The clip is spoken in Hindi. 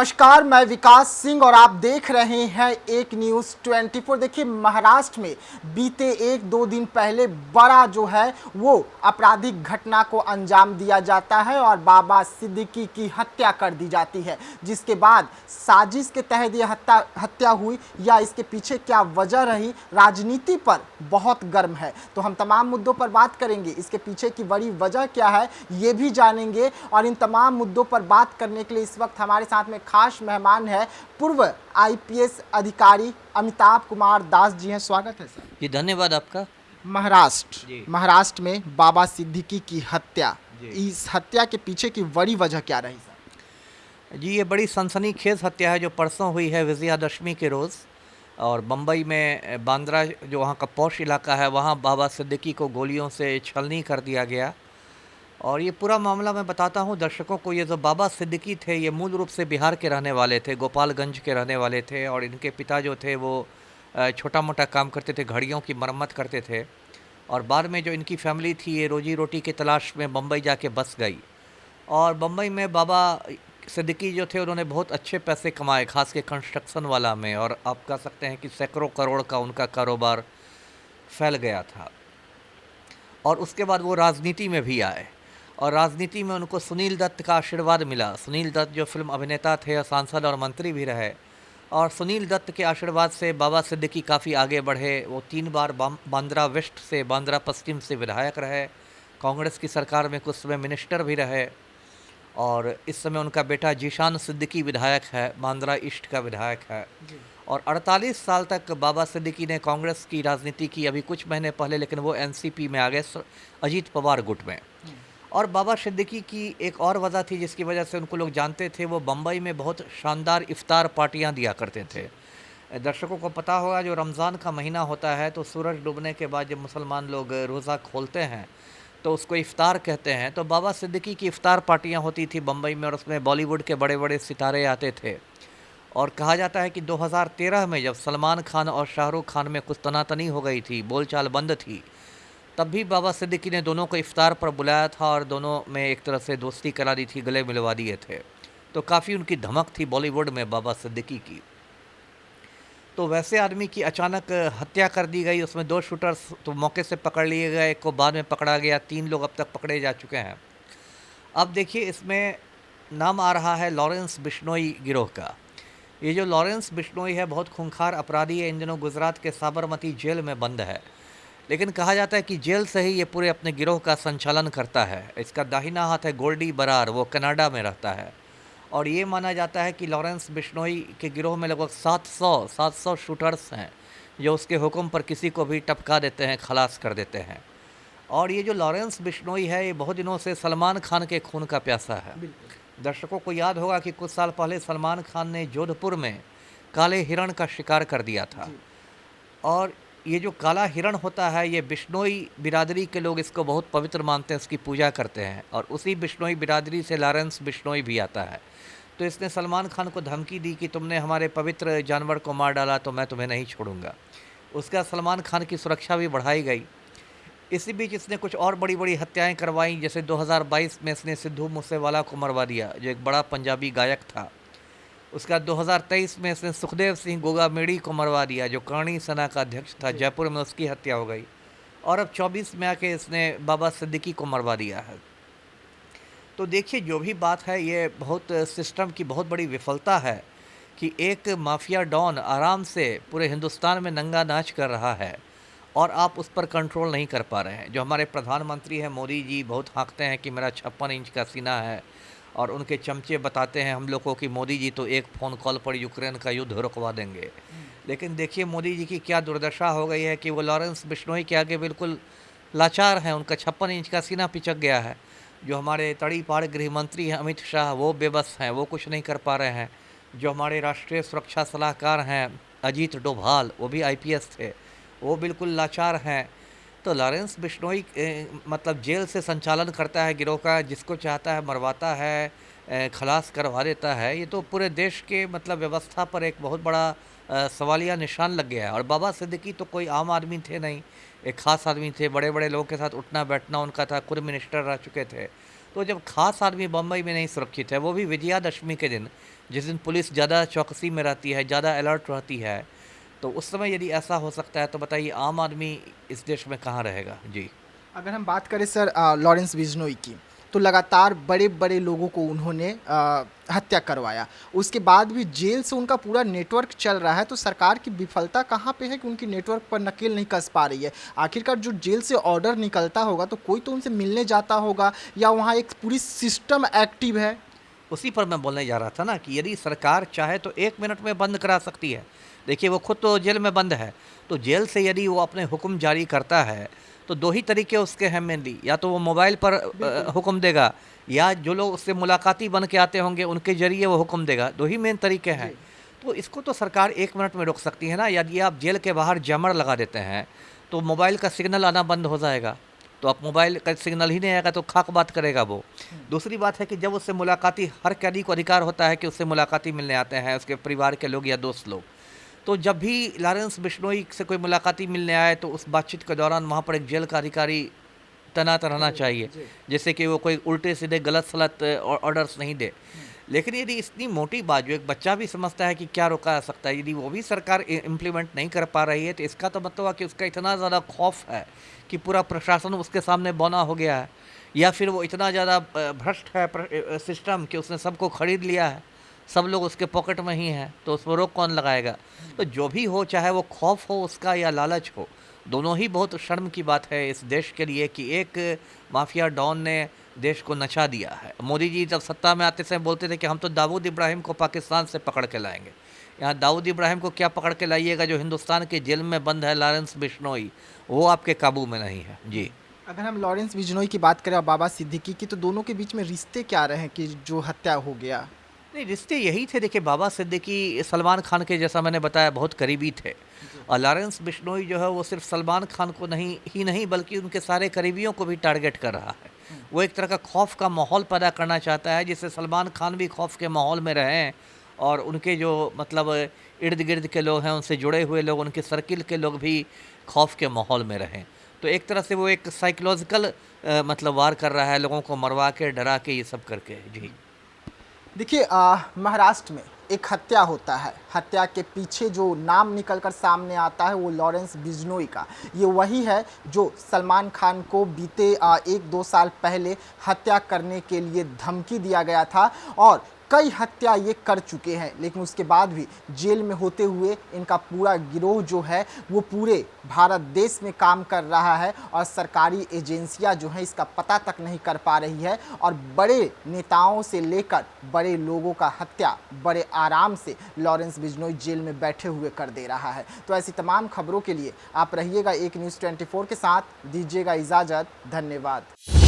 नमस्कार, मैं विकास सिंह और आप देख रहे हैं एक न्यूज़ 24। देखिए, महाराष्ट्र में बीते एक दो दिन पहले बड़ा जो है वो आपराधिक घटना को अंजाम दिया जाता है और बाबा सिद्दीकी की हत्या कर दी जाती है, जिसके बाद साजिश के तहत यह हत्या हुई या इसके पीछे क्या वजह रही, राजनीति पर बहुत गर्म है। तो हम तमाम मुद्दों पर बात करेंगे, इसके पीछे की बड़ी वजह क्या है ये भी जानेंगे। और इन तमाम मुद्दों पर बात करने के लिए इस वक्त हमारे साथ में खास मेहमान है पूर्व आईपीएस अधिकारी अमिताभ कुमार दास जी हैं। स्वागत है सर। जी धन्यवाद आपका। महाराष्ट्र में बाबा सिद्दीकी की हत्या, इस हत्या के पीछे की बड़ी वजह क्या रही सर? जी ये बड़ी सनसनीखेज हत्या है जो परसों हुई है विजयादशमी के रोज़, और बम्बई में बांद्रा जो वहाँ का पॉश इलाका है वहाँ बाबा सिद्दीकी को गोलियों से छलनी कर दिया गया। और ये पूरा मामला मैं बताता हूँ दर्शकों को। ये जो बाबा सिद्दीकी थे ये मूल रूप से बिहार के रहने वाले थे, गोपालगंज के रहने वाले थे। और इनके पिता जो थे वो छोटा मोटा काम करते थे, घड़ियों की मरम्मत करते थे। और बाद में जो इनकी फैमिली थी ये रोजी रोटी की तलाश में बम्बई जाके बस गई। और बम्बई में बाबा सिद्दीकी जो थे उन्होंने बहुत अच्छे पैसे कमाए, खास के कंस्ट्रक्शन वाला में। और आप कह सकते हैं कि सैकड़ों करोड़ का उनका कारोबार फैल गया था। और उसके बाद वो राजनीति में भी आए और राजनीति में उनको सुनील दत्त का आशीर्वाद मिला। सुनील दत्त जो फिल्म अभिनेता थे, सांसद और मंत्री भी रहे। और सुनील दत्त के आशीर्वाद से बाबा सिद्दीकी काफ़ी आगे बढ़े। वो 3 बार बांद्रा वेस्ट से, बांद्रा पश्चिम से विधायक रहे, कांग्रेस की सरकार में कुछ समय मिनिस्टर भी रहे। और इस समय उनका बेटा जीशान सिद्दीकी विधायक है, बांद्रा ईस्ट का विधायक है। और 48 साल तक बाबा सिद्दीकी ने कांग्रेस की राजनीति की। अभी कुछ महीने पहले लेकिन वो एनसीपी में आ गए, अजीत पवार गुट में। और बाबा सिद्दीकी की एक और वजह थी जिसकी वजह से उनको लोग जानते थे, वो बम्बई में बहुत शानदार इफ्तार पार्टियां दिया करते थे। दर्शकों को पता होगा जो रमज़ान का महीना होता है तो सूरज डूबने के बाद जब मुसलमान लोग रोज़ा खोलते हैं तो उसको इफ्तार कहते हैं। तो बाबा सिद्दीकी की इफ्तार पार्टियां होती थी बम्बई में और उसमें बॉलीवुड के बड़े बड़े सितारे आते थे। और कहा जाता है कि 2013 में जब सलमान खान और शाहरुख खान में कुछ तनातनी हो गई थी, बोलचाल बंद थी, तब भी बाबा सिद्दीकी ने दोनों को इफ्तार पर बुलाया था और दोनों में एक तरह से दोस्ती करा दी थी, गले मिलवा दिए थे। तो काफ़ी उनकी धमक थी बॉलीवुड में बाबा सिद्दीकी की। तो वैसे आदमी की अचानक हत्या कर दी गई। उसमें 2 शूटर्स तो मौके से पकड़ लिए गए, एक को बाद में पकड़ा गया, 3 लोग अब तक पकड़े जा चुके हैं। अब देखिए इसमें नाम आ रहा है लॉरेंस बिश्नोई गिरोह का। ये जो लॉरेंस बिश्नोई है बहुत खूंखार अपराधी है, इन दिनों गुजरात के साबरमती जेल में बंद है। लेकिन कहा जाता है कि जेल से ही ये पूरे अपने गिरोह का संचालन करता है। इसका दाहिना हाथ है गोल्डी बरार, वो कनाडा में रहता है। और ये माना जाता है कि लॉरेंस बिश्नोई के गिरोह में लगभग 700 शूटर्स हैं जो उसके हुक्म पर किसी को भी टपका देते हैं, खलास कर देते हैं। और ये जो लॉरेंस बिश्नोई है ये बहुत दिनों से सलमान खान के खून का प्यासा है। दर्शकों को याद होगा कि कुछ साल पहले सलमान खान ने जोधपुर में काले हिरण का शिकार कर दिया था। और ये जो काला हिरण होता है ये बिश्नोई बिरादरी के लोग इसको बहुत पवित्र मानते हैं, इसकी पूजा करते हैं। और उसी बिश्नोई बिरादरी से लॉरेंस बिश्नोई भी आता है। तो इसने सलमान खान को धमकी दी कि तुमने हमारे पवित्र जानवर को मार डाला तो मैं तुम्हें नहीं छोड़ूंगा। उसका सलमान खान की सुरक्षा भी बढ़ाई गई। इसी बीच इसने कुछ और बड़ी बड़ी हत्याएं करवाई, जैसे 2022 में इसने सिद्धू मूसेवाला को मरवा दिया जो एक बड़ा पंजाबी गायक था। उसका 2023 में इसने सुखदेव सिंह गोगामेड़ी को मरवा दिया जो करणी सेना का अध्यक्ष था, जयपुर में उसकी हत्या हो गई। और अब 24 में आके इसने बाबा सिद्दीकी को मरवा दिया है। तो देखिए जो भी बात है ये बहुत सिस्टम की बहुत बड़ी विफलता है कि एक माफिया डॉन आराम से पूरे हिंदुस्तान में नंगा नाच कर रहा है और आप उस पर कंट्रोल नहीं कर पा रहे हैं। जो हमारे प्रधानमंत्री हैं मोदी जी बहुत हाँकते हैं कि मेरा 56 इंच का सीना है, और उनके चमचे बताते हैं हम लोग को कि मोदी जी तो एक फ़ोन कॉल पर यूक्रेन का युद्ध रुकवा देंगे। लेकिन देखिए मोदी जी की क्या दुर्दशा हो गई है कि वो लॉरेंस बिश्नोई के आगे बिल्कुल लाचार हैं। उनका 56 इंच का सीना पिचक गया है। जो हमारे तड़ीपार गृह मंत्री हैं अमित शाह वो बेबस हैं, वो कुछ नहीं कर पा रहे हैं। जो हमारे राष्ट्रीय सुरक्षा सलाहकार हैं अजीत डोभाल, वो भी IPS थे, वो बिल्कुल लाचार हैं। तो लॉरेंस बिश्नोई मतलब जेल से संचालन करता है गिरोह का, जिसको चाहता है मरवाता है, खलास करवा देता है। ये तो पूरे देश के मतलब व्यवस्था पर एक बहुत बड़ा सवालिया निशान लग गया है। और बाबा सिद्दीकी तो कोई आम आदमी थे नहीं, एक ख़ास आदमी थे, बड़े बड़े लोगों के साथ उठना बैठना उनका था, खुद मिनिस्टर रह चुके थे। तो जब ख़ास आदमी बम्बई में नहीं सुरक्षित है, वो भी विजयादशमी के दिन जिस दिन पुलिस ज़्यादा चौकसी में रहती है, ज़्यादा अलर्ट रहती है, तो उस समय यदि ऐसा हो सकता है तो बताइए आम आदमी इस देश में कहाँ रहेगा? जी। अगर हम बात करें सर लॉरेंस बिजनोई की, तो लगातार बड़े-बड़े लोगों को उन्होंने हत्या करवाया। उसके बाद भी जेल से उनका पूरा नेटवर्क चल रहा है, तो सरकार की विफलता कहाँ पे है कि उनकी नेटवर्क पर नकेल नहीं कस पा रही है? आखिरकार जो जेल से ऑर्डर निकलता होगा, तो कोई तो उनसे मिलने जाता होगा या वहाँ एक पूरी सिस्टम एक्टिव है? उसी पर मैं बोलने जा रहा था ना कि यदि सरकार चाहे तो 1 मिनट में बंद करा सकती है। देखिए वो खुद तो जेल में बंद है, तो जेल से यदि वो अपने हुक्म जारी करता है, तो 2 ही तरीके उसके हैं मेनली, या तो वो मोबाइल पर हुक्म देगा या जो लोग उससे मुलाकाती बन के आते होंगे उनके ज़रिए वो हुक्म देगा, 2 ही मेन तरीके हैं। जी। तो इसको तो सरकार 1 मिनट में रोक सकती है ना, यदि आप जेल के बाहर जैमर लगा देते हैं, तो मोबाइल का सिग्नल आना बंद हो जाएगा। तो अब मोबाइल का सिग्नल ही नहीं आएगा तो खाक बात करेगा वो। दूसरी बात है कि जब उससे मुलाकाती हर कैदी को अधिकार होता है कि उससे मुलाकाती मिलने आते हैं उसके परिवार के लोग या दोस्त लोग। तो जब भी लॉरेंस बिश्नोई से कोई मुलाकाती मिलने आए तो उस बातचीत के दौरान वहाँ पर एक जेल का अधिकारी तैनात रहना चाहिए, जी। जिससे कि वो कोई उल्टे सीधे गलत सलत ऑर्डर्स नहीं दे। लेकिन यदि इतनी मोटी बात जो एक बच्चा भी समझता है कि क्या रोका जा सकता है, यदि वो भी सरकार इम्प्लीमेंट नहीं कर पा रही है, तो इसका तो मतलब है कि उसका इतना ज़्यादा खौफ है कि पूरा प्रशासन उसके सामने बौना हो गया है, या फिर वो इतना ज़्यादा भ्रष्ट है सिस्टम कि उसने सबको खरीद लिया है, सब लोग उसके पॉकेट में ही हैं, तो उस पर रोक कौन लगाएगा? तो जो भी हो, चाहे वो खौफ हो उसका या लालच हो, दोनों ही बहुत शर्म की बात है इस देश के लिए कि एक माफिया डॉन ने देश को नचा दिया है। मोदी जी जब सत्ता में आते समय बोलते थे कि हम तो दाऊद इब्राहिम को पाकिस्तान से पकड़ के लाएंगे। यहाँ दाऊद इब्राहिम को क्या पकड़ के लाइएगा, जो हिंदुस्तान के जेल में बंद है लॉरेंस बिश्नोई, वो आपके काबू में नहीं है। जी। अगर हम लॉरेंस बिजनोई की बात करें और बाबा सिद्दीकी की, तो दोनों के बीच में रिश्ते क्या रहे कि जो हत्या हो गया? नहीं, रिश्ते यही थे। देखिए बाबा सिद्दीकी सलमान खान के, जैसा मैंने बताया, बहुत करीबी थे, और लॉरेंस बिश्नोई जो है वो सिर्फ सलमान खान को नहीं बल्कि उनके सारे करीबियों को भी टारगेट कर रहा है। वो एक तरह का खौफ का माहौल पैदा करना चाहता है, जिससे सलमान खान भी खौफ के माहौल में रहें और उनके जो मतलब इर्द गिर्द के लोग हैं, उनसे जुड़े हुए लोग, उनके सर्किल के लोग भी खौफ के माहौल में रहें। तो एक तरह से वो एक साइकोलॉजिकल मतलब वार कर रहा है, लोगों को मरवा के डरा के ये सब करके। जी। देखिए महाराष्ट्र में एक हत्या होता है, हत्या के पीछे जो नाम निकलकर सामने आता है वो लॉरेंस बिजनोई का। ये वही है जो सलमान खान को बीते 1-2 साल पहले हत्या करने के लिए धमकी दिया गया था, और कई हत्या ये कर चुके हैं, लेकिन उसके बाद भी जेल में होते हुए इनका पूरा गिरोह जो है वो पूरे भारत देश में काम कर रहा है, और सरकारी एजेंसियां जो हैं इसका पता तक नहीं कर पा रही है, और बड़े नेताओं से लेकर बड़े लोगों का हत्या बड़े आराम से लॉरेंस बिजनोई जेल में बैठे हुए कर दे रहा है। तो ऐसी तमाम खबरों के लिए आप रहिएगा एक न्यूज़ 24 के साथ। दीजिएगा इजाज़त। धन्यवाद।